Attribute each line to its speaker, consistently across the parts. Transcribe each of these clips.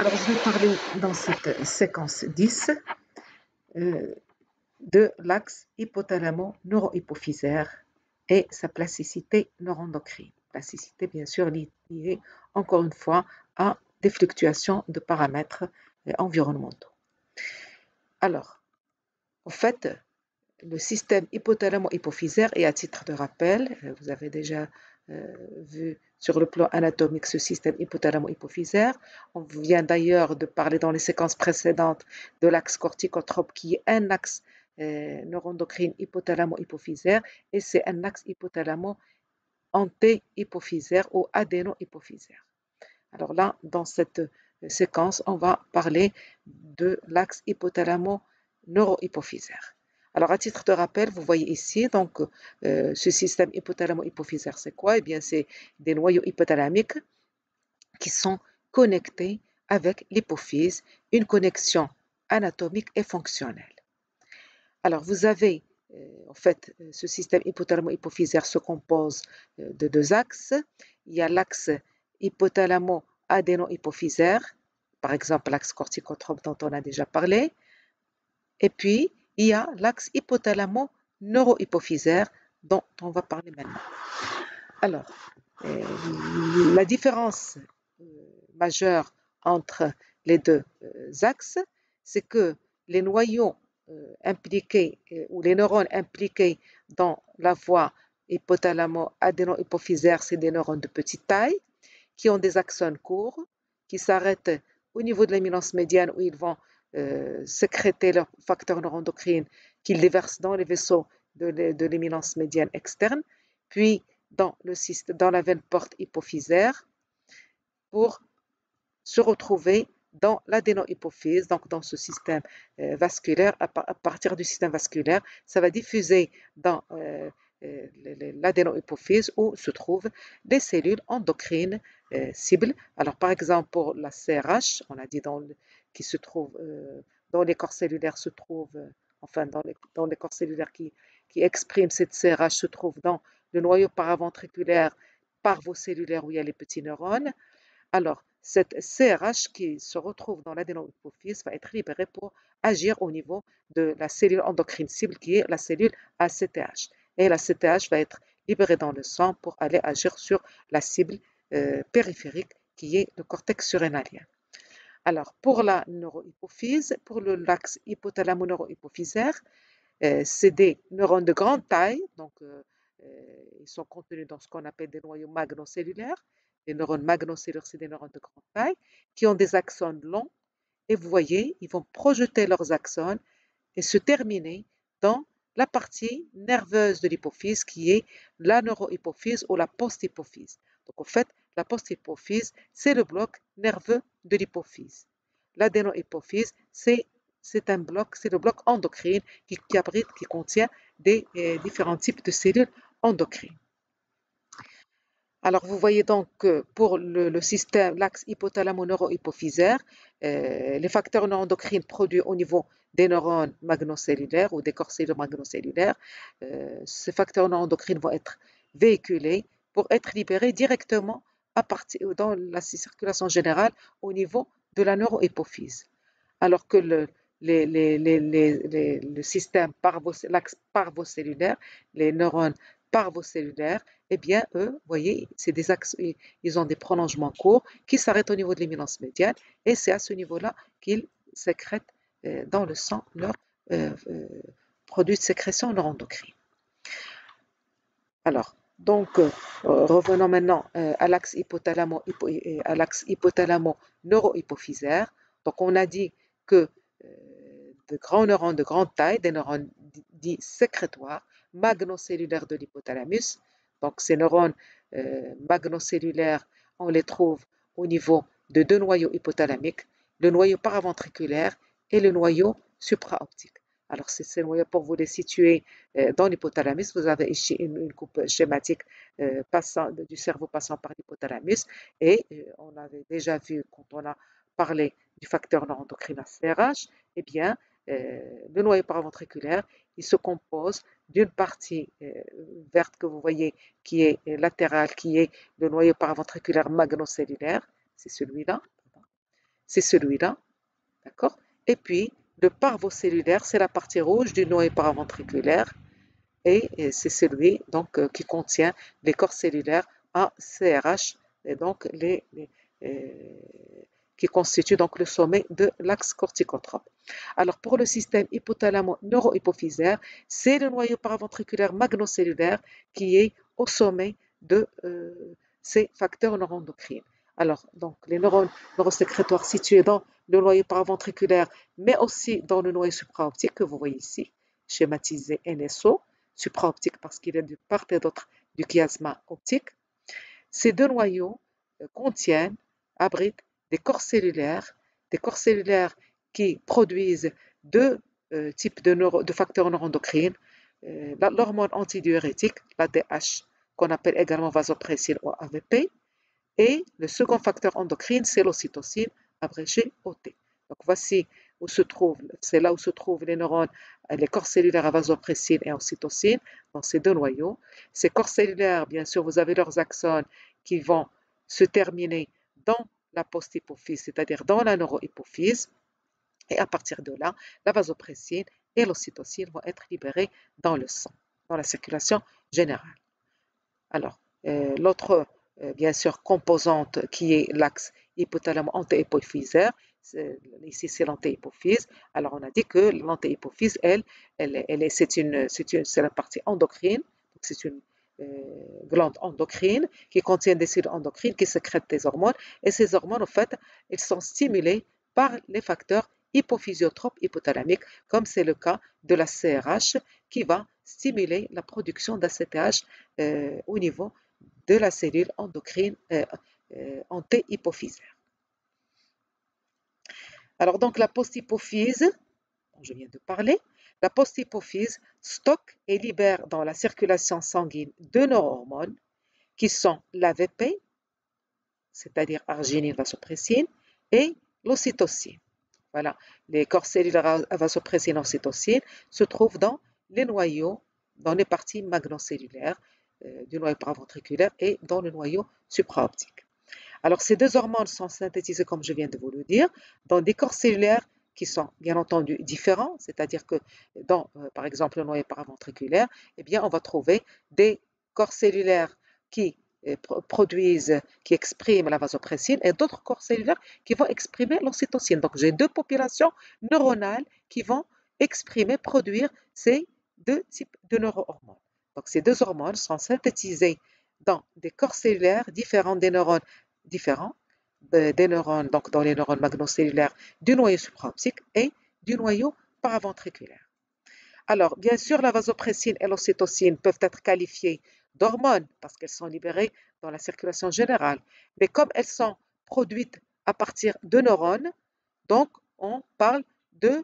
Speaker 1: Alors, je vais parler dans cette séquence 10 de l'axe hypothalamo-neurohypophysaire et sa plasticité neuroendocrine. Plasticité, bien sûr, liée encore une fois à des fluctuations de paramètres environnementaux. Alors, en fait, le système hypothalamo-hypophysaire, et à titre de rappel, vous avez déjà vu sur le plan anatomique ce système hypothalamo-hypophysaire. On vient d'ailleurs de parler dans les séquences précédentes de l'axe corticotrope qui est un axe neuroendocrine hypothalamo-hypophysaire et c'est un axe hypothalamo-anté-hypophysaire ou adéno-hypophysaire. Alors là, dans cette séquence, on va parler de l'axe hypothalamo-neurohypophysaire. Alors, à titre de rappel, vous voyez ici, donc, ce système hypothalamo-hypophysaire, c'est quoi? Eh bien, c'est des noyaux hypothalamiques qui sont connectés avec l'hypophyse, une connexion anatomique et fonctionnelle. Alors, vous avez, en fait, ce système hypothalamo-hypophysaire se compose de deux axes. Il y a l'axe hypothalamo-adéno-hypophysaire, par exemple l'axe corticotrope dont on a déjà parlé, et puis il y a l'axe hypothalamo-neurohypophysaire dont on va parler maintenant. Alors, la différence majeure entre les deux axes, c'est que les noyaux impliqués ou les neurones impliqués dans la voie hypothalamo-adéno-hypophysaire, c'est des neurones de petite taille qui ont des axones courts, qui s'arrêtent au niveau de l'éminence médiane où ils vont sécréter leurs facteurs neuroendocrines qu'ils déversent dans les vaisseaux de l'éminence médiane externe, puis dans la veine porte hypophysaire pour se retrouver dans l'adénohypophyse, donc dans ce système vasculaire. À partir du système vasculaire, ça va diffuser dans l'adénohypophyse où se trouvent des cellules endocrines cibles. Alors par exemple pour la CRH, on a dit qui se trouve dans les corps cellulaires se trouve, dans les corps cellulaires qui expriment cette CRH se trouve dans le noyau paraventriculaire parvocellulaire où il y a les petits neurones. Alors, cette CRH qui se retrouve dans l'adénohypophyse va être libérée pour agir au niveau de la cellule endocrine cible qui est la cellule ACTH. Et la CTH va être libérée dans le sang pour aller agir sur la cible périphérique qui est le cortex surrénalien. Alors, pour la neurohypophyse, pour l'axe hypothalamo-neurohypophysaire, c'est des neurones de grande taille, donc ils sont contenus dans ce qu'on appelle des noyaux magnocellulaires. Les neurones magnocellulaires, c'est des neurones de grande taille qui ont des axones longs et vous voyez, ils vont projeter leurs axones et se terminer dans la partie nerveuse de l'hypophyse qui est la neurohypophyse ou la posthypophyse. Donc en fait, la posthypophyse, c'est le bloc nerveux de l'hypophyse. L'adénohypophyse, c'est le bloc endocrine qui contient des différents types de cellules endocrines. Alors, vous voyez donc que pour le système, l'axe hypothalamo-neurohypophysaire, les facteurs neuroendocrines produits au niveau des neurones magnocellulaires ou des corps cellulaires magnocellulaires, ces facteurs neuroendocrines vont être véhiculés pour être libérés directement dans la circulation générale au niveau de la neurohypophyse. Alors que le système l'axe parvocellulaire, les neurones parvocellulaires, eh bien, eux, vous voyez, c'est des axes, ils ont des prolongements courts qui s'arrêtent au niveau de l'éminence médiane et c'est à ce niveau-là qu'ils sécrètent dans le sang leurs produits de sécrétion neuroendocrine. Alors, donc, revenons maintenant à l'axe hypothalamo-neurohypophysaire. Donc, on a dit que de grands neurones de grande taille, des neurones dits sécrétoires, magnocellulaires de l'hypothalamus. Donc, ces neurones magnocellulaires, on les trouve au niveau de deux noyaux hypothalamiques, le noyau paraventriculaire et le noyau supraoptique. Alors, ces noyaux, pour vous les situer dans l'hypothalamus, vous avez ici une coupe schématique du cerveau passant par l'hypothalamus et on avait déjà vu quand on a parlé du facteur neuroendocrine CRH, eh bien, le noyau paraventriculaire, il se compose d'une partie verte que vous voyez qui est latérale, qui est le noyau paraventriculaire magnocellulaire, c'est celui-là, c'est celui-là, d'accord? Et puis, le parvocellulaire, c'est la partie rouge du noyau paraventriculaire et c'est celui donc, qui contient les corps cellulaires ACRH et donc qui constituent donc le sommet de l'axe corticotrope. Alors pour le système hypothalamo-neurohypophysaire, c'est le noyau paraventriculaire magnocellulaire qui est au sommet de ces facteurs neuroendocrines. Alors, donc, les neurones neurosécrétoires situés dans le noyau paraventriculaire, mais aussi dans le noyau supraoptique que vous voyez ici, schématisé NSO, supraoptique parce qu'il est de part et d'autre du chiasma optique. Ces deux noyaux contiennent, abritent des corps cellulaires qui produisent deux types de facteurs neuroendocrines, l'hormone antidiurétique, l'ADH, qu'on appelle également vasopressine ou AVP, et le second facteur endocrine, c'est l'ocytocine, abrégé OT. Donc voici où se trouve, c'est là où se trouvent les neurones, les corps cellulaires à vasopressine et ocytocine, dans ces deux noyaux. Ces corps cellulaires, bien sûr, vous avez leurs axones qui vont se terminer dans la post-hypophyse, c'est-à-dire dans la neurohypophyse. Et à partir de là, la vasopressine et l'ocytocine vont être libérées dans le sang, dans la circulation générale. Alors, l'autre, bien sûr, composante qui est l'axe hypothalamo-antéhypophysaire, ici c'est l'antéhypophyse. Alors, on a dit que l'antéhypophyse, c'est la partie endocrine, c'est une glande endocrine qui contient des cellules endocrines qui sécrètent des hormones. Et ces hormones, en fait, elles sont stimulées par les facteurs hypophysiotropes hypothalamiques, comme c'est le cas de la CRH qui va stimuler la production d'ACTH au niveau de la cellule endocrine antéhypophysaire. Alors donc la posthypophyse, dont je viens de parler, la posthypophyse stocke et libère dans la circulation sanguine deux neurohormones qui sont l'AVP, c'est-à-dire arginine vasopressine, et l'ocytocine. Voilà, les corps cellulaires à vasopressine et ocytocine se trouvent dans les noyaux, dans les parties magnocellulaires du noyau paraventriculaire et dans le noyau supraoptique. Alors, ces deux hormones sont synthétisées, comme je viens de vous le dire, dans des corps cellulaires qui sont bien entendu différents, c'est-à-dire que dans, par exemple, le noyau paraventriculaire, eh bien, on va trouver des corps cellulaires qui produisent, qui expriment la vasopressine et d'autres corps cellulaires qui vont exprimer l'ocytocine. Donc, j'ai deux populations neuronales qui vont exprimer, produire ces deux types de neurohormones. Donc, ces deux hormones sont synthétisées dans des corps cellulaires différents des neurones différents, des neurones, donc dans les neurones magnocellulaires du noyau supraoptique et du noyau paraventriculaire. Alors, bien sûr, la vasopressine et l'ocytocine peuvent être qualifiées d'hormones parce qu'elles sont libérées dans la circulation générale. Mais comme elles sont produites à partir de neurones, donc on parle de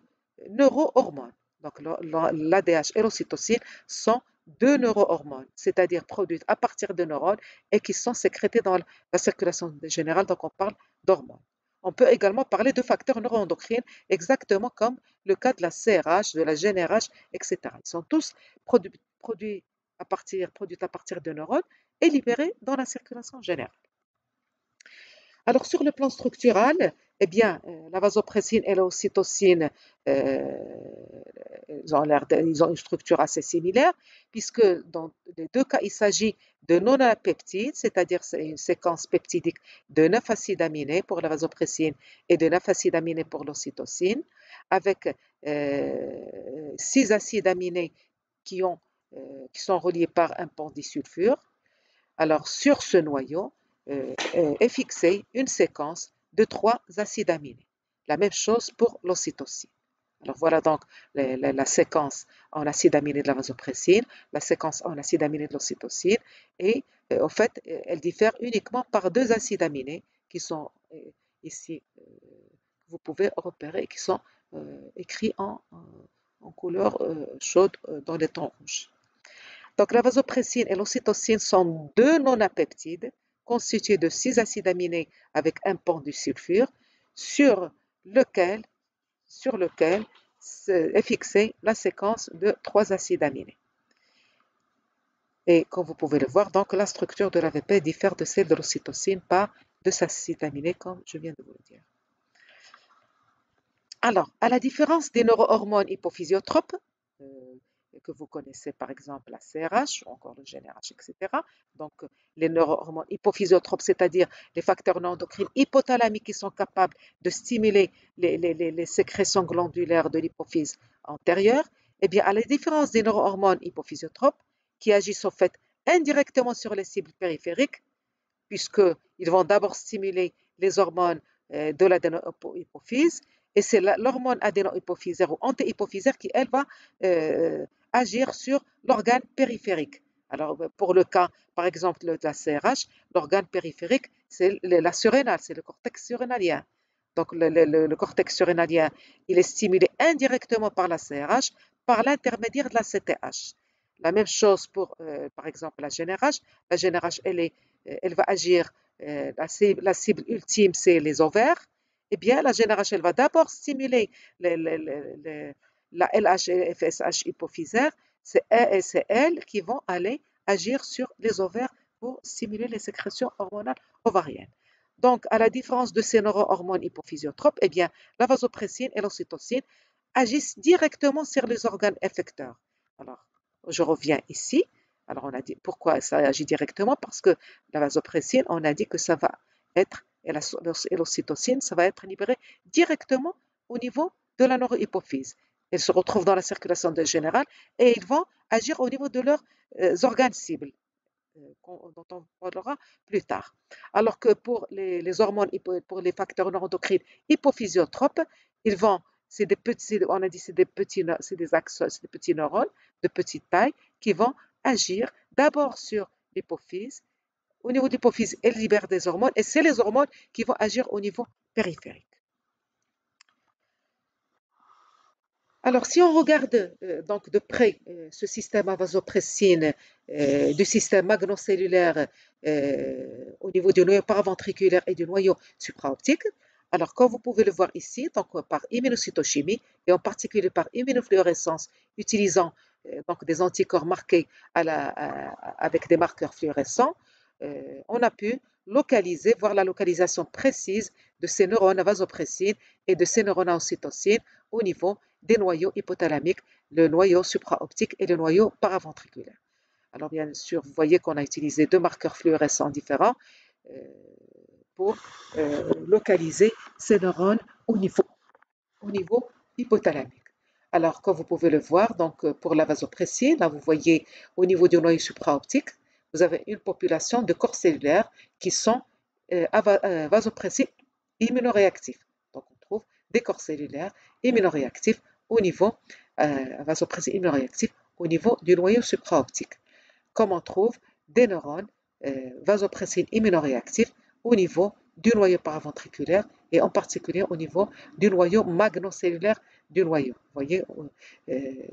Speaker 1: neurohormones. Donc l'ADH et l'ocytocine sont deux neurohormones, c'est-à-dire produites à partir de neurones et qui sont sécrétées dans la circulation générale, donc on parle d'hormones. On peut également parler de facteurs neuroendocrines, exactement comme le cas de la CRH, de la GnRH, etc. Ils sont tous produits à partir de neurones et libérés dans la circulation générale. Alors sur le plan structural, eh bien, la vasopressine et l'ocytocine, ils ont une structure assez similaire, puisque dans les deux cas, il s'agit de nonapeptides, c'est-à-dire c'est une séquence peptidique de 9 acides aminés pour la vasopressine et de 9 acides aminés pour l'ocytocine, avec 6 acides aminés qui sont reliés par un pont disulfure. Alors sur ce noyau, est fixée une séquence de 3 acides aminés. La même chose pour l'ocytocine. Alors voilà donc la séquence en acide aminé de la vasopressine, la séquence en acide aminé de l'ocytocine, et en fait, elle diffère uniquement par 2 acides aminés qui sont ici, vous pouvez repérer, qui sont écrits en couleur chaude dans les tons rouges. Donc la vasopressine et l'ocytocine sont deux nonapeptides constitués de 6 acides aminés avec un pont du sulfure sur lequel est fixée la séquence de 3 acides aminés. Et comme vous pouvez le voir, donc la structure de l'AVP diffère de celle de l'ocytocine par 2 acides aminés, comme je viens de vous le dire. Alors, à la différence des neurohormones hypophysiotropes, euh, que vous connaissez par exemple la CRH ou encore le GnRH, etc. Donc, les neurohormones hypophysiotropes, c'est-à-dire les facteurs non endocrines hypothalamiques qui sont capables de stimuler les sécrétions glandulaires de l'hypophyse antérieure, eh bien, à la différence des neurohormones hypophysiotropes, qui agissent au fait indirectement sur les cibles périphériques, puisqu'ils vont d'abord stimuler les hormones de l'adénohypophyse, et c'est l'hormone adénohypophysaire ou antihypophysaire qui, elle, va agir sur l'organe périphérique. Alors, pour le cas, par exemple, de la CRH, l'organe périphérique, c'est la surrénale, c'est le cortex surrénalien. Donc, le cortex surrénalien, il est stimulé indirectement par la CRH par l'intermédiaire de la CTH. La même chose pour, par exemple, la GnRH. La GnRH, elle va agir, la cible ultime, c'est les ovaires. Eh bien, la GnRH, elle va d'abord stimuler la LH et la FSH hypophysaire. C'est elles qui vont aller agir sur les ovaires pour stimuler les sécrétions hormonales ovariennes. Donc, à la différence de ces neurohormones hypophysiotropes, eh bien, la vasopressine et l'ocytocine agissent directement sur les organes effecteurs. Alors, je reviens ici. Alors, on a dit pourquoi ça agit directement, parce que la vasopressine, on a dit que ça va être, et l'ocytocine, ça va être libéré directement au niveau de la neurohypophyse. Elles se retrouvent dans la circulation générale et ils vont agir au niveau de leurs organes cibles, dont on parlera plus tard. Alors que pour les hormones, pour les facteurs neuroendocrines hypophysiotropes, ils vont, c'est des petits, on a dit c'est des petits, c'est des axones, c'est des petits neurones de petite taille qui vont agir d'abord sur l'hypophyse. Au niveau de l'hypophyse, elles libèrent des hormones et c'est les hormones qui vont agir au niveau périphérique. Alors, si on regarde donc de près ce système à vasopressine du système magnocellulaire au niveau du noyau paraventriculaire et du noyau supraoptique, alors comme vous pouvez le voir ici, donc par immunocytochimie et en particulier par immunofluorescence utilisant donc des anticorps marqués avec des marqueurs fluorescents, on a pu localiser, voir la localisation précise de ces neurones à vasopressine et de ces neurones à ocytocine au niveau des noyaux hypothalamiques, le noyau supraoptique et le noyau paraventriculaire. Alors bien sûr, vous voyez qu'on a utilisé deux marqueurs fluorescents différents euh, pour localiser ces neurones au niveau hypothalamique. Alors, comme vous pouvez le voir, donc pour la vasopressine, là vous voyez au niveau du noyau supraoptique, vous avez une population de corps cellulaires qui sont vasopressines immunoréactifs. Donc, on trouve des corps cellulaires immunoréactifs au niveau vasopressine immunoréactifs au niveau du noyau supraoptique. Comme on trouve des neurones vasopressines immunoréactifs au niveau du noyau paraventriculaire et en particulier au niveau du noyau magnocellulaire du noyau. Vous voyez,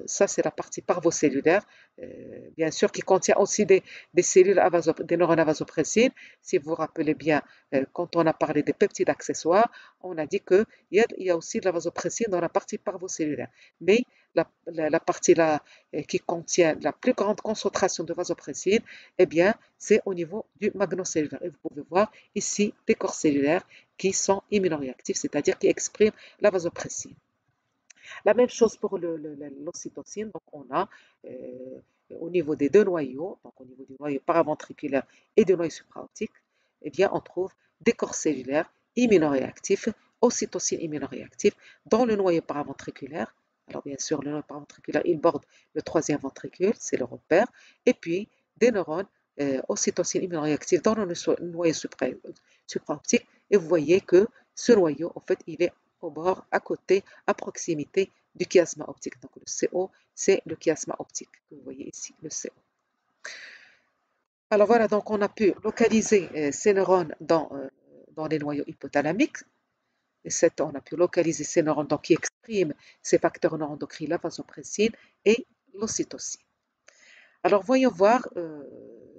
Speaker 1: ça c'est la partie parvocellulaire, bien sûr, qui contient aussi des cellules, des neurones à vasopressine. Si vous vous rappelez bien, quand on a parlé des peptides accessoires, on a dit qu'il y a aussi de la vasopressine dans la partie parvocellulaire. Mais la partie là qui contient la plus grande concentration de vasopressine, eh bien, c'est au niveau du magnocellulaire. Et vous pouvez voir ici des corps cellulaires qui sont immunoréactifs, c'est-à-dire qui expriment la vasopressine. La même chose pour l'ocytocine. Donc, on a au niveau des deux noyaux, donc au niveau du noyau paraventriculaire et du noyau supraoptique, eh bien, on trouve des corps cellulaires immunoréactifs, ocytocine immunoréactive, dans le noyau paraventriculaire. Alors, bien sûr, le noyau paraventriculaire, il borde le troisième ventricule, c'est le repère, et puis des neurones ocytocine immunoréactive dans le noyau supraoptique. Et vous voyez que ce noyau, en fait, il est au bord, à côté, à proximité du chiasma optique. Donc le CO, c'est le chiasma optique que vous voyez ici, le CO. Alors voilà, donc on a pu localiser ces neurones dans les noyaux hypothalamiques. Et on a pu localiser ces neurones donc, qui expriment ces facteurs neuroendocrins, la vasopressine et l'ocytocine. Alors voyons voir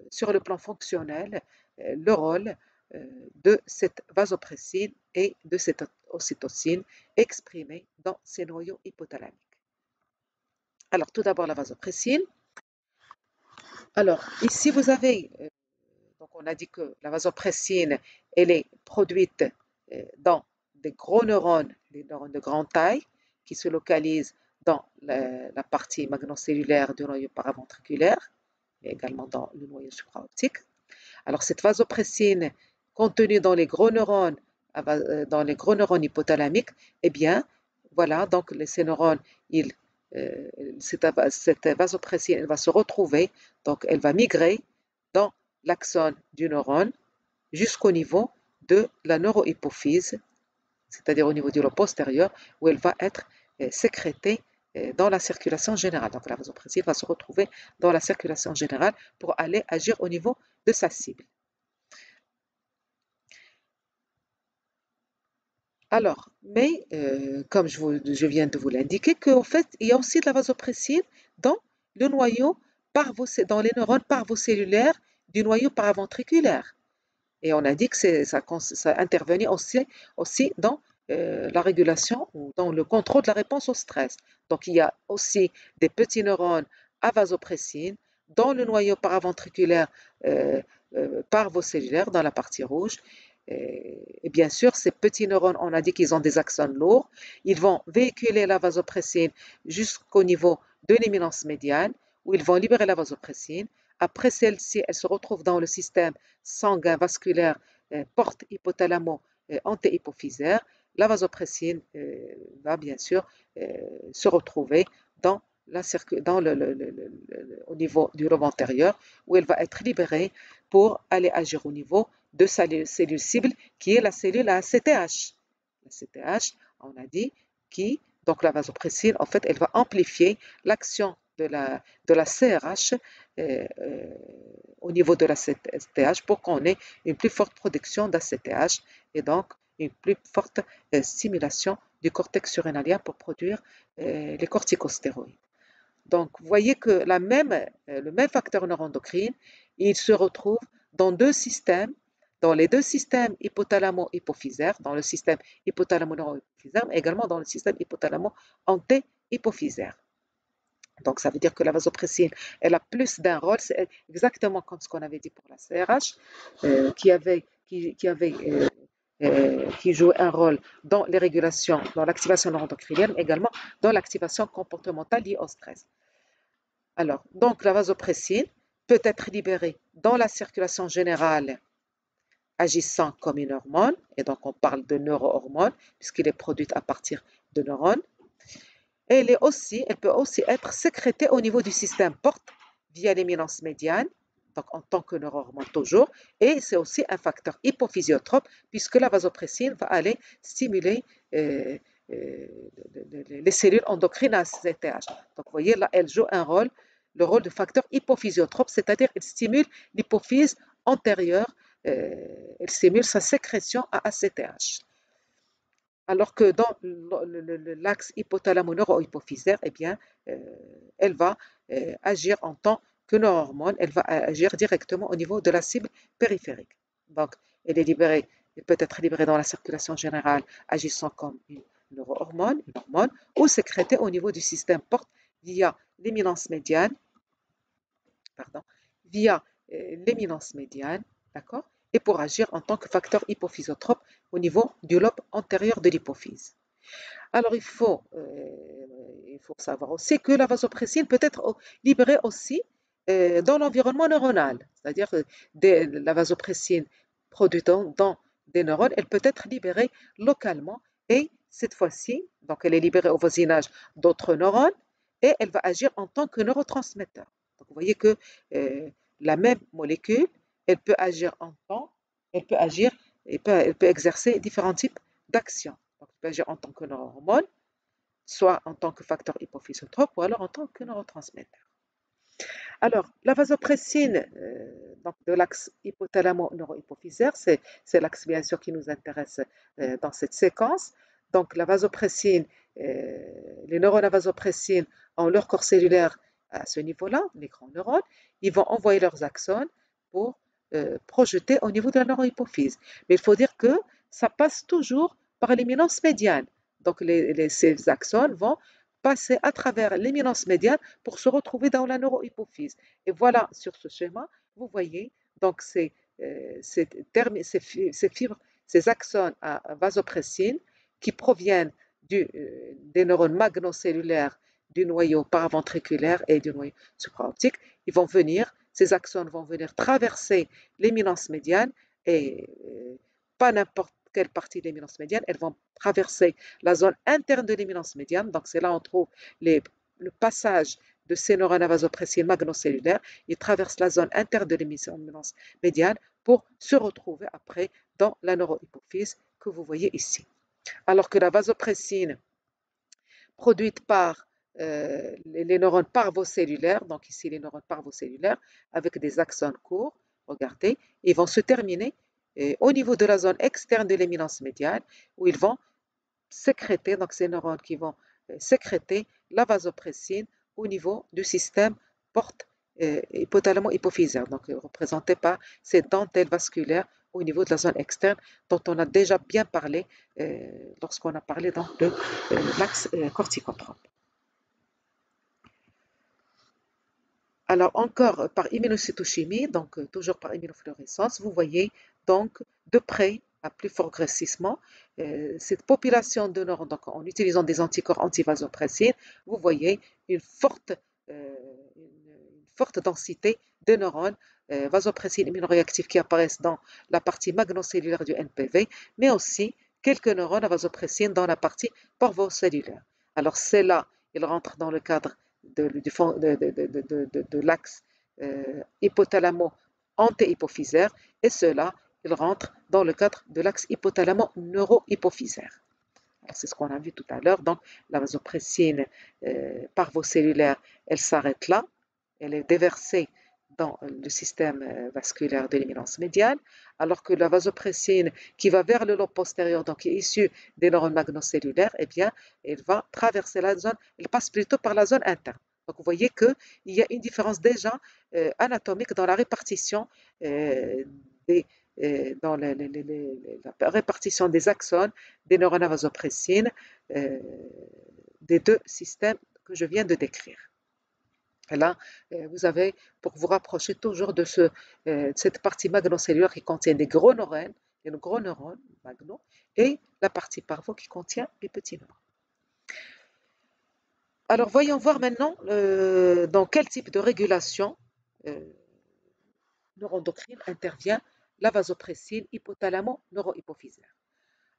Speaker 1: sur le plan fonctionnel le rôle de cette vasopressine et de cette ocytocine exprimée dans ces noyaux hypothalamiques. Alors tout d'abord la vasopressine. Alors ici vous avez, donc on a dit que la vasopressine elle est produite dans des gros neurones, les neurones de grande taille, qui se localisent dans la partie magnocellulaire du noyau paraventriculaire, et également dans le noyau supraoptique. Alors cette vasopressine contenue dans les gros neurones hypothalamiques, eh bien, voilà, donc ces neurones, cette vasopressine, elle va se retrouver, donc elle va migrer dans l'axone du neurone jusqu'au niveau de la neurohypophyse, c'est-à-dire au niveau du lobe postérieur, où elle va être sécrétée dans la circulation générale. Donc la vasopressine va se retrouver dans la circulation générale pour aller agir au niveau de sa cible. Alors, mais comme je viens de vous l'indiquer, qu'en fait, il y a aussi de la vasopressine dans le noyau dans les neurones parvocellulaires du noyau paraventriculaire. Et on a dit que ça intervenait aussi dans la régulation ou dans le contrôle de la réponse au stress. Donc, il y a aussi des petits neurones à vasopressine dans le noyau paraventriculaire parvocellulaire, dans la partie rouge. Et bien sûr, ces petits neurones, on a dit qu'ils ont des axones lourds. Ils vont véhiculer la vasopressine jusqu'au niveau de l'éminence médiane, où ils vont libérer la vasopressine. Après celle-ci, elle se retrouve dans le système sanguin vasculaire porte hypothalamo-antéhypophysaire. La vasopressine va bien sûr se retrouver au niveau du lobe antérieur, où elle va être libérée pour aller agir au niveau de sa cellule cible, qui est la cellule ACTH. La CTH, on a dit, donc la vasopressine, en fait, elle va amplifier l'action de la CRH au niveau de la CTH pour qu'on ait une plus forte production d'ACTH et donc une plus forte stimulation du cortex surrénalien pour produire les corticostéroïdes. Donc, vous voyez que le même facteur neuroendocrine, il se retrouve dans les deux systèmes hypothalamo-hypophysaires, dans le système hypothalamo-neurohypophysaire, mais également dans le système hypothalamo-antéhypophysaire. Donc, ça veut dire que la vasopressine, elle a plus d'un rôle, c'est exactement comme ce qu'on avait dit pour la CRH, qui jouait un rôle dans les régulations, dans l'activation neuroendocrinienne, mais également dans l'activation comportementale liée au stress. Alors, donc la vasopressine peut être libérée dans la circulation générale agissant comme une hormone, et donc on parle de neurohormone, puisqu'elle est produite à partir de neurones. Et elle peut aussi être sécrétée au niveau du système porte via l'éminence médiane, donc en tant que neurohormone toujours, et c'est aussi un facteur hypophysiotrope, puisque la vasopressine va aller stimuler les cellules endocrines ACTH. Donc vous voyez là, elle joue le rôle de facteur hypophysiotrope, c'est-à-dire qu'elle stimule l'hypophyse antérieure, elle stimule sa sécrétion à ACTH. Alors que dans l'axe hypothalamo-neurohypophysaire, eh bien, elle va agir en tant que neurohormone, elle va agir directement au niveau de la cible périphérique. Donc, elle peut être libérée dans la circulation générale, agissant comme une neurohormone, une hormone, ou sécrétée au niveau du système porte via l'éminence médiane, d'accord, et pour agir en tant que facteur hypophysiotrope au niveau du lobe antérieur de l'hypophyse. Alors, il faut savoir aussi que la vasopressine peut être libérée aussi dans l'environnement neuronal, c'est-à-dire que la vasopressine produite dans des neurones, elle peut être libérée localement et cette fois-ci, donc elle est libérée au voisinage d'autres neurones et elle va agir en tant que neurotransmetteur. Donc, vous voyez que la même molécule, elle peut agir elle peut exercer différents types d'actions. Donc, elle peut agir en tant que neurohormone, soit en tant que facteur hypophysiotrope ou alors en tant que neurotransmetteur. Alors, la vasopressine donc de l'axe hypothalamo-neurohypophysaire, c'est l'axe bien sûr qui nous intéresse dans cette séquence. Donc, la vasopressine, les neurones à vasopressine ont leur corps cellulaire à ce niveau-là, les grands neurones, ils vont envoyer leurs axones pour projeter au niveau de la neurohypophyse. Mais il faut dire que ça passe toujours par l'éminence médiane. Donc, ces axones vont passer à travers l'éminence médiane pour se retrouver dans la neurohypophyse. Et voilà, sur ce schéma, vous voyez donc ces fibres, ces axones à vasopressine qui proviennent des neurones magnocellulaires du noyau paraventriculaire et du noyau supraoptique, ces axones vont venir traverser l'éminence médiane et pas n'importe quelle partie de l'éminence médiane, elles vont traverser la zone interne de l'éminence médiane, donc c'est là où on trouve le passage de ces neurones à vasopressine magnocellulaires, ils traversent la zone interne de l'éminence médiane pour se retrouver après dans la neurohypophyse que vous voyez ici. Alors que la vasopressine produite par les neurones parvocellulaires, donc ici les neurones parvocellulaires, avec des axones courts, regardez, ils vont se terminer au niveau de la zone externe de l'éminence médiane, où ils vont sécréter, donc ces neurones qui vont sécréter la vasopressine au niveau du système porte hypothalamo-hypophysaire, donc représenté par ces dentelles vasculaires au niveau de la zone externe dont on a déjà bien parlé lorsqu'on a parlé donc de l'axe corticotrope. Alors encore par immunocytochimie, donc toujours par immunofluorescence, vous voyez donc de près, à plus fort grossissement, cette population de neurones, donc en utilisant des anticorps antivasopressines, vous voyez une forte densité de neurones vasopressines immunoréactifs qui apparaissent dans la partie magnocellulaire du NPV, mais aussi quelques neurones à vasopressine dans la partie parvocellulaire. Alors ceux-là, ils rentrent dans le cadre de l'axe hypothalamo-antéhypophysaire et ceux-là, ils rentrent dans le cadre de l'axe hypothalamo-neurohypophysaire. C'est ce qu'on a vu tout à l'heure. Donc, la vasopressine parvocellulaire, elle s'arrête là. Elle est déversée dans le système vasculaire de l'éminence médiane, alors que la vasopressine qui va vers le lobe postérieur, donc qui est issue des neurones magnocellulaires, eh bien, elle va traverser la zone, elle passe plutôt par la zone interne. Donc, vous voyez qu'il y a une différence déjà anatomique dans la répartition dans la répartition des axones des neurones à vasopressine des deux systèmes que je viens de décrire. Et là, vous avez, pour vous rapprocher toujours de cette partie magnocellulaire qui contient des gros neurones magno, et la partie parvo qui contient les petits neurones. Alors, voyons voir maintenant dans quel type de régulation neuroendocrine intervient la vasopressine hypothalamo-neurohypophysaire.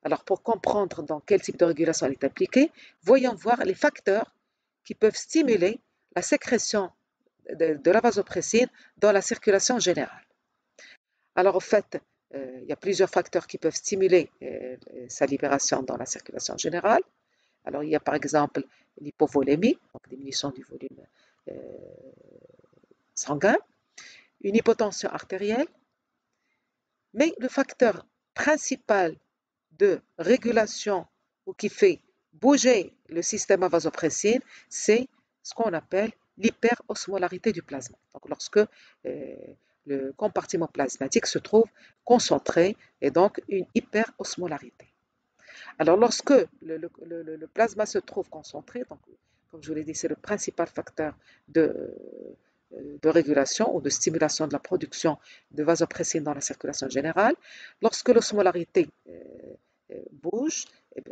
Speaker 1: Alors, pour comprendre dans quel type de régulation elle est impliquée, voyons voir les facteurs qui peuvent stimuler la sécrétion de la vasopressine dans la circulation générale. Alors, au fait, il y a plusieurs facteurs qui peuvent stimuler sa libération dans la circulation générale. Alors, il y a par exemple l'hypovolémie, donc diminution du volume sanguin, une hypotension artérielle, mais le facteur principal de régulation ou qui fait bouger le système à vasopressine, c'est ce qu'on appelle l'hyperosmolarité du plasma. Donc, lorsque le compartiment plasmatique se trouve concentré et donc une hyperosmolarité. Alors, lorsque le plasma se trouve concentré, donc, comme je vous l'ai dit, c'est le principal facteur de régulation ou de stimulation de la production de vasopressine dans la circulation générale. Lorsque l'osmolarité bouge,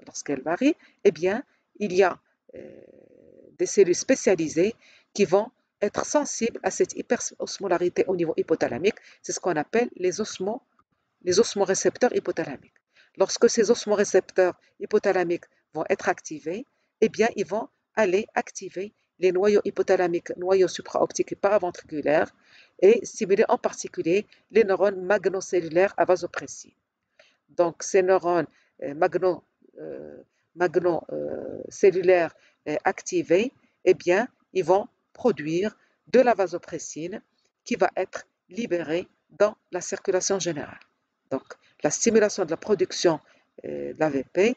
Speaker 1: lorsqu'elle varie, eh bien, il y a des cellules spécialisées qui vont être sensibles à cette hyperosmolarité au niveau hypothalamique. C'est ce qu'on appelle les osmorécepteurs hypothalamiques. Lorsque ces osmorécepteurs hypothalamiques vont être activés, eh bien, ils vont aller activer les noyaux hypothalamiques, noyaux supraoptiques et paraventriculaires, et stimuler en particulier les neurones magnocellulaires à vasopressine. Donc, ces neurones magnocellulaires activés, eh bien, ils vont produire de la vasopressine qui va être libérée dans la circulation générale. Donc, la stimulation de la production de l'AVP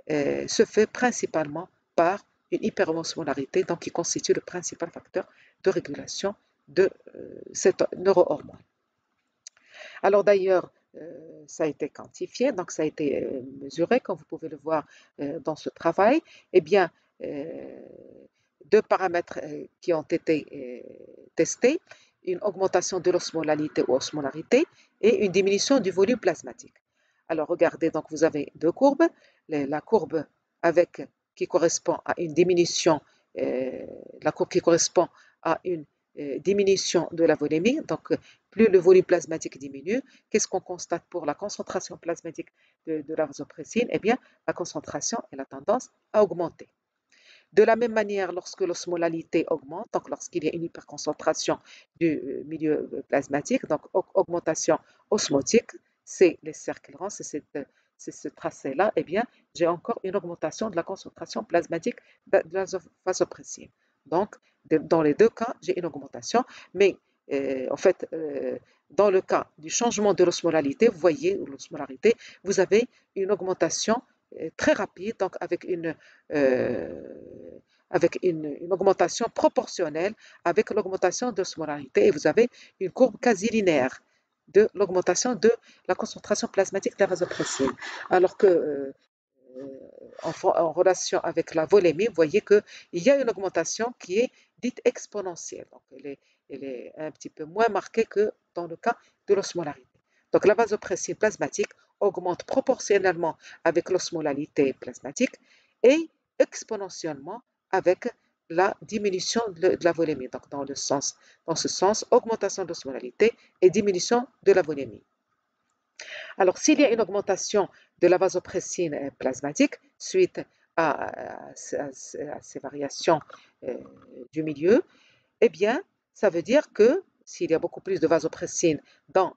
Speaker 1: se fait principalement par une hyperosmolarité, donc qui constitue le principal facteur de régulation de cette neurohormone. Alors d'ailleurs, ça a été quantifié, donc ça a été mesuré, comme vous pouvez le voir dans ce travail. Eh bien, deux paramètres qui ont été testés, une augmentation de l'osmolalité ou osmolarité et une diminution du volume plasmatique. Alors regardez, donc vous avez deux courbes. La courbe qui correspond à une diminution, la courbe qui correspond à une diminution de la volémie. Donc plus le volume plasmatique diminue, qu'est-ce qu'on constate pour la concentration plasmatique de la vasopressine? Eh bien, la concentration a tendance à augmenter. De la même manière, lorsque l'osmolalité augmente, donc lorsqu'il y a une hyperconcentration du milieu plasmatique, donc augmentation osmotique, c'est les cercles ronds, c'est ce tracé-là, eh bien, j'ai encore une augmentation de la concentration plasmatique de la vasopressine. Donc, dans les deux cas, j'ai une augmentation, mais en fait, dans le cas du changement de l'osmolarité, vous voyez, l'osmolarité, vous avez une augmentation très rapide, donc une augmentation proportionnelle avec l'augmentation de l'osmolarité, et vous avez une courbe quasi linéaire de l'augmentation de la concentration plasmatique de la vasopressine. Alors que en relation avec la volémie, vous voyez qu'il y a une augmentation qui est dite exponentielle. Donc, elle est un petit peu moins marquée que dans le cas de l'osmolarité. Donc, la vasopressine plasmatique augmente proportionnellement avec l'osmolarité plasmatique et exponentiellement avec la diminution de la volémie. Donc, dans ce sens, augmentation de l'osmolarité et diminution de la volémie. Alors, s'il y a une augmentation de la vasopressine plasmatique suite à ces variations du milieu, eh bien, ça veut dire que s'il y a beaucoup plus de vasopressine dans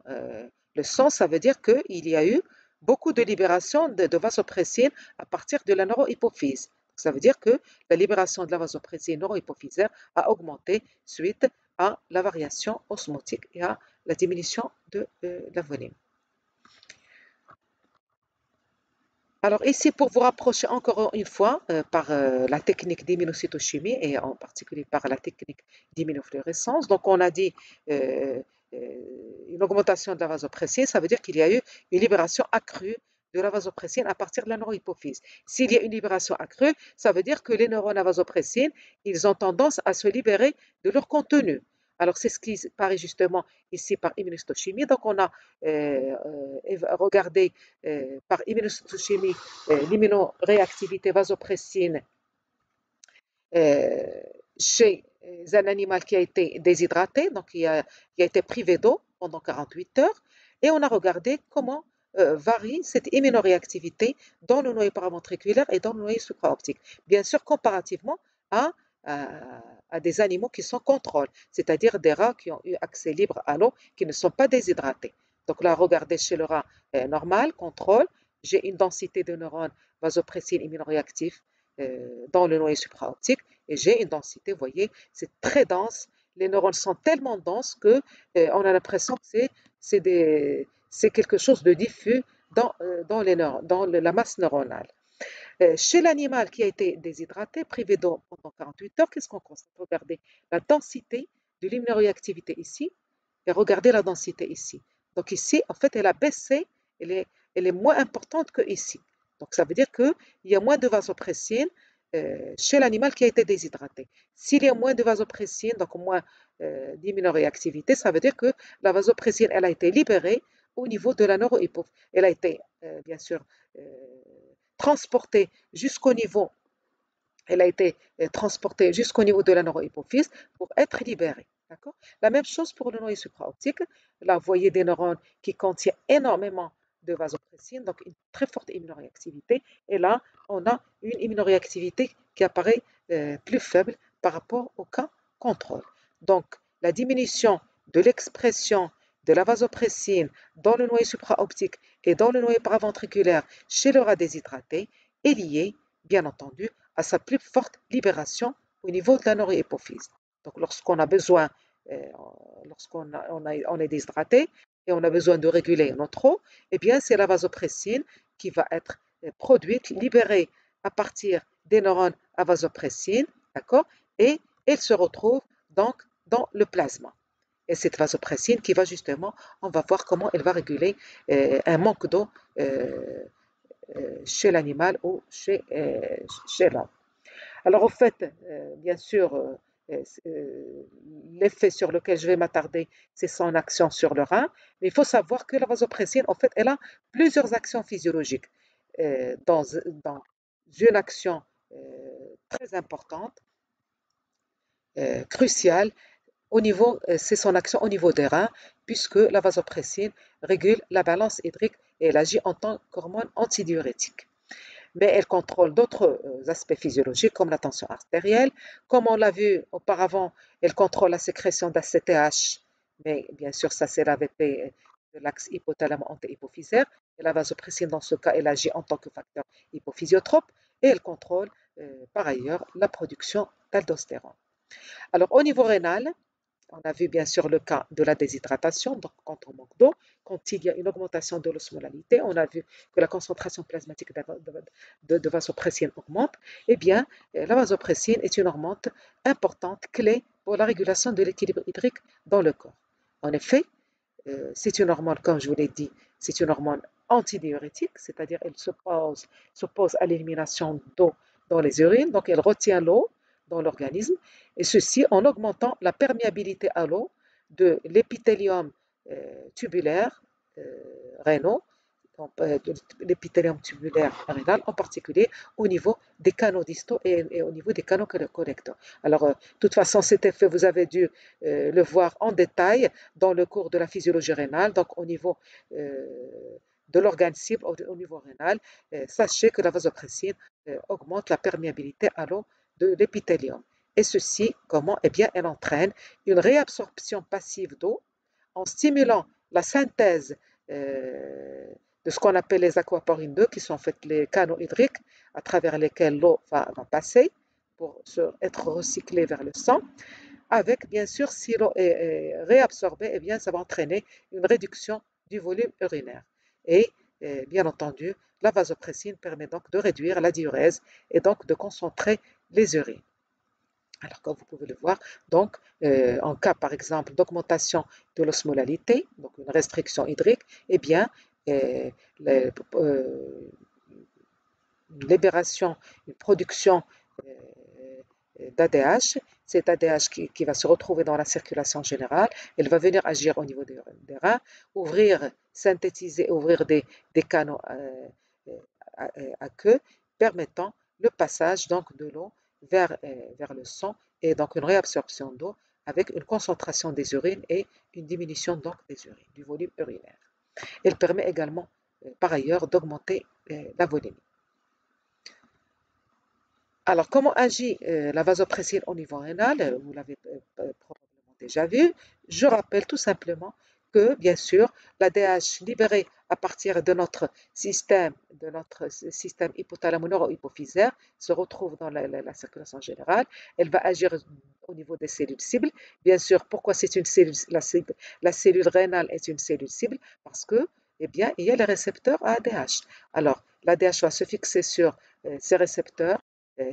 Speaker 1: le sang, ça veut dire qu'il y a eu beaucoup de libération de vasopressine à partir de la neurohypophyse. Ça veut dire que la libération de la vasopressine neurohypophysaire a augmenté suite à la variation osmotique et à la diminution de la volume. Alors ici, pour vous rapprocher encore une fois par la technique d'immunocytochimie et en particulier par la technique d'immunofluorescence, donc on a dit une augmentation de la vasopressine, ça veut dire qu'il y a eu une libération accrue de la vasopressine à partir de la neurohypophyse. S'il y a une libération accrue, ça veut dire que les neurones à vasopressine, ils ont tendance à se libérer de leur contenu. Alors c'est ce qui paraît justement ici par immunocytochimie. Donc on a regardé par immunocytochimie l'immunoréactivité vasopressine chez un animal qui a été déshydraté, donc qui a été privé d'eau pendant 48 heures, et on a regardé comment varie cette immunoréactivité dans le noyau paraventriculaire et dans le noyau supraoptique. Bien sûr, comparativement à des animaux qui sont contrôles, c'est-à-dire des rats qui ont eu accès libre à l'eau, qui ne sont pas déshydratés. Donc là, regardez chez le rat normal, contrôle, j'ai une densité de neurones vasopressine immunoréactifs dans le noyau supraoptique et j'ai une densité, vous voyez, c'est très dense. Les neurones sont tellement denses que on a l'impression que c'est quelque chose de diffus dans la masse neuronale. Chez l'animal qui a été déshydraté, privé d'eau pendant 48 heures, qu'est-ce qu'on constate? Regardez la densité de l'immunoréactivité ici et regardez la densité ici. Donc ici, en fait, elle a baissé, elle est moins importante que ici. Donc ça veut dire qu'il y a moins de vasopressine chez l'animal qui a été déshydraté. S'il y a moins de vasopressine, donc moins d'immunoréactivité, ça veut dire que la vasopressine, elle a été libérée au niveau de la neurohypophyse. Elle a été, bien sûr, transportée jusqu'au niveau, elle a été transportée jusqu'au niveau de la neurohypophyse pour être libérée. La même chose pour le noyau supraoptique. Là, vous voyez des neurones qui contiennent énormément de vasopressine, donc une très forte immunoréactivité. Et là, on a une immunoréactivité qui apparaît plus faible par rapport au cas contrôle. Donc, la diminution de l'expression de la vasopressine dans le noyau supraoptique et dans le noyau paraventriculaire chez le rat déshydraté est liée, bien entendu, à sa plus forte libération au niveau de la neurohypophyse. Donc, lorsqu'on a besoin, on est déshydraté et on a besoin de réguler notre eau, eh bien, c'est la vasopressine qui va être produite, libérée à partir des neurones à vasopressine, d'accord, et elle se retrouve donc dans le plasma. Et cette vasopressine qui va justement, on va voir comment elle va réguler un manque d'eau chez l'animal ou chez l'homme. Alors, au fait, bien sûr, l'effet sur lequel je vais m'attarder, c'est son action sur le rein. Mais il faut savoir que la vasopressine, en fait, elle a plusieurs actions physiologiques. Dans une action très importante, cruciale, c'est son action au niveau des reins, puisque la vasopressine régule la balance hydrique et elle agit en tant qu'hormone antidiurétique. Mais elle contrôle d'autres aspects physiologiques comme la tension artérielle. Comme on l'a vu auparavant, elle contrôle la sécrétion d'ACTH, mais bien sûr, ça c'est l'AVP de l'axe hypothalamo-antéhypophysaire. Et la vasopressine, dans ce cas, elle agit en tant que facteur hypophysiotrope et elle contrôle par ailleurs la production d'aldostérone. Alors, au niveau rénal, on a vu bien sûr le cas de la déshydratation, donc quand on manque d'eau, quand il y a une augmentation de l'osmolalité, on a vu que la concentration plasmatique de vasopressine augmente. Eh bien, la vasopressine est une hormone importante, clé pour la régulation de l'équilibre hydrique dans le corps. En effet, c'est une hormone, comme je vous l'ai dit, c'est une hormone antidiurétique, c'est-à-dire elle s'oppose à l'élimination d'eau dans les urines, donc elle retient l'eau dans l'organisme, et ceci en augmentant la perméabilité à l'eau de l'épithélium tubulaire rénal, de l'épithélium tubulaire rénal, en particulier au niveau des canaux distaux et au niveau des canaux collecteurs. Alors, de toute façon, cet effet, vous avez dû le voir en détail dans le cours de la physiologie rénale, donc au niveau de l'organe cible, au niveau rénal, sachez que la vasopressine augmente la perméabilité à l'eau de l'épithélium. Et ceci, comment? Eh bien, elle entraîne une réabsorption passive d'eau en stimulant la synthèse de ce qu'on appelle les aquaporines 2, qui sont en fait les canaux hydriques à travers lesquels l'eau va passer pour être recyclée vers le sang. Avec, bien sûr, si l'eau est réabsorbée, eh bien, ça va entraîner une réduction du volume urinaire. Et, bien entendu, la vasopressine permet donc de réduire la diurèse et donc de concentrer les urines. Alors, comme vous pouvez le voir, donc, en cas, par exemple, d'augmentation de l'osmolalité, donc une restriction hydrique, eh bien, une libération, une production d'ADH, cet ADH qui va se retrouver dans la circulation générale, elle va venir agir au niveau des reins, synthétiser, ouvrir des canaux à queue, permettant le passage donc de l'eau vers le sang et donc une réabsorption d'eau avec une concentration des urines et une diminution donc des urines, du volume urinaire. Elle permet également par ailleurs d'augmenter la volémie. Alors, comment agit la vasopressine au niveau rénal? Vous l'avez probablement déjà vu. Je rappelle tout simplement que, bien sûr, l'ADH libéré à partir de notre système hypothalamo-neuro-hypophysaire se retrouve dans la circulation générale. Elle va agir au niveau des cellules cibles. Bien sûr, pourquoi c'est une cellule, la cellule rénale est une cellule cible? Parce que, eh bien, il y a les récepteurs à ADH. Alors, l'ADH va se fixer sur ces récepteurs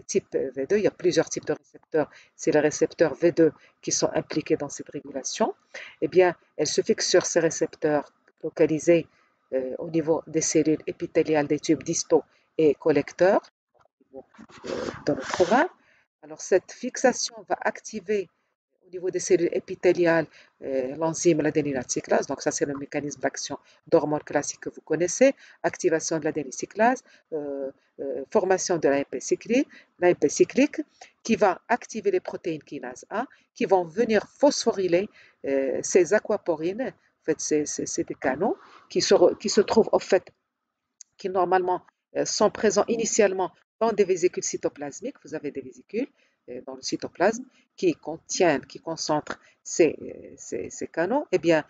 Speaker 1: type V2, il y a plusieurs types de récepteurs. C'est les récepteurs V2 qui sont impliqués dans cette régulation. Eh bien, elle se fixe sur ces récepteurs localisés au niveau des cellules épithéliales des tubes distaux et collecteurs dans notre rein. Alors, cette fixation va activer au niveau des cellules épithéliales l'enzyme l'adénylate cyclase. Donc, ça, c'est le mécanisme d'action d'hormones classiques que vous connaissez. Activation de l'adénylate cyclase, formation de l'AMP cyclique, qui va activer les protéines kinase A, qui vont venir phosphoryler ces aquaporines. En fait, c'est des canaux qui se trouvent, en fait, qui normalement sont présents initialement dans des vésicules cytoplasmiques. Vous avez des vésicules dans le cytoplasme qui concentrent ces canaux. Eh bien,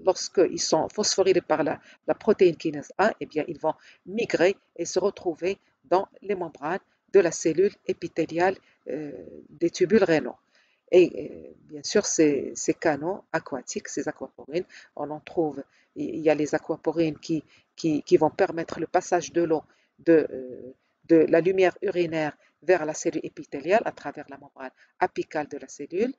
Speaker 1: lorsqu'ils sont phosphorylés par la protéine kinase A, eh bien, ils vont migrer et se retrouver dans les membranes de la cellule épithéliale des tubules rénaux. Et bien sûr, ces canaux aquatiques, ces aquaporines, on en trouve, il y a les aquaporines qui vont permettre le passage de l'eau de la lumière urinaire vers la cellule épithéliale à travers la membrane apicale de la cellule,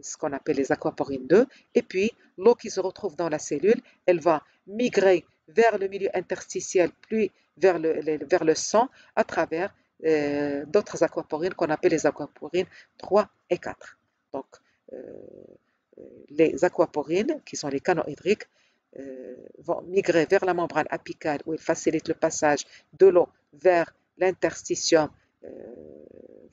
Speaker 1: ce qu'on appelle les aquaporines 2. Et puis, l'eau qui se retrouve dans la cellule, elle va migrer vers le milieu interstitiel, puis vers le sang à travers d'autres aquaporines qu'on appelle les aquaporines 3 et 4. Donc, les aquaporines, qui sont les canaux hydriques, vont migrer vers la membrane apicale où ils facilitent le passage de l'eau vers l'interstitium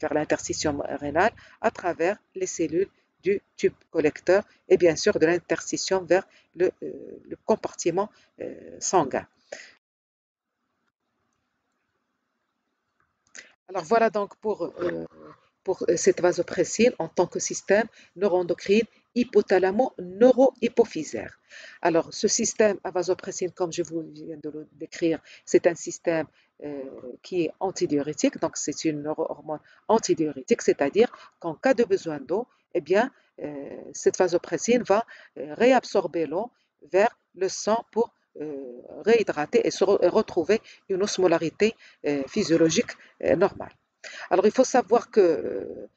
Speaker 1: rénal à travers les cellules du tube collecteur et bien sûr de l'interstitium vers le compartiment sanguin. Alors voilà donc pour cette vasopressine en tant que système neuroendocrine hypothalamo-neurohypophysaire. Alors ce système à vasopressine, comme je vous viens de le décrire, c'est un système qui est antidiurétique, donc c'est une neurohormone antidiurétique, c'est-à-dire qu'en cas de besoin d'eau, eh bien, cette vasopressine va réabsorber l'eau vers le sang pour réhydrater et retrouver une osmolarité physiologique normale. Alors, il faut savoir que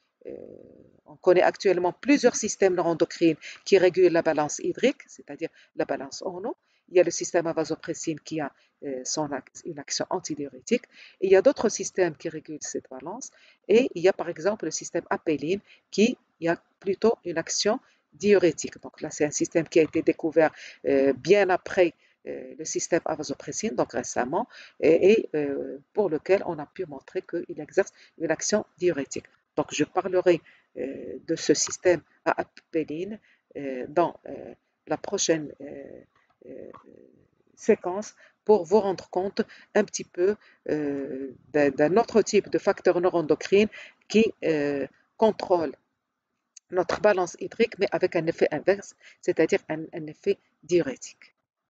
Speaker 1: on connaît actuellement plusieurs systèmes neuroendocrines qui régulent la balance hydrique, c'est-à-dire la balance en eau. Il y a le système à vasopressine qui a une action antidiurétique. Et il y a d'autres systèmes qui régulent cette balance. Et il y a par exemple le système apéline qui a plutôt une action diurétique. Donc là, c'est un système qui a été découvert bien après le système à vasopressine, donc récemment, et pour lequel on a pu montrer qu'il exerce une action diurétique. Donc je parlerai de ce système à apéline dans la prochaine séquence pour vous rendre compte un petit peu d'un autre type de facteur neuroendocrine qui contrôle notre balance hydrique, mais avec un effet inverse, c'est-à-dire un effet diurétique.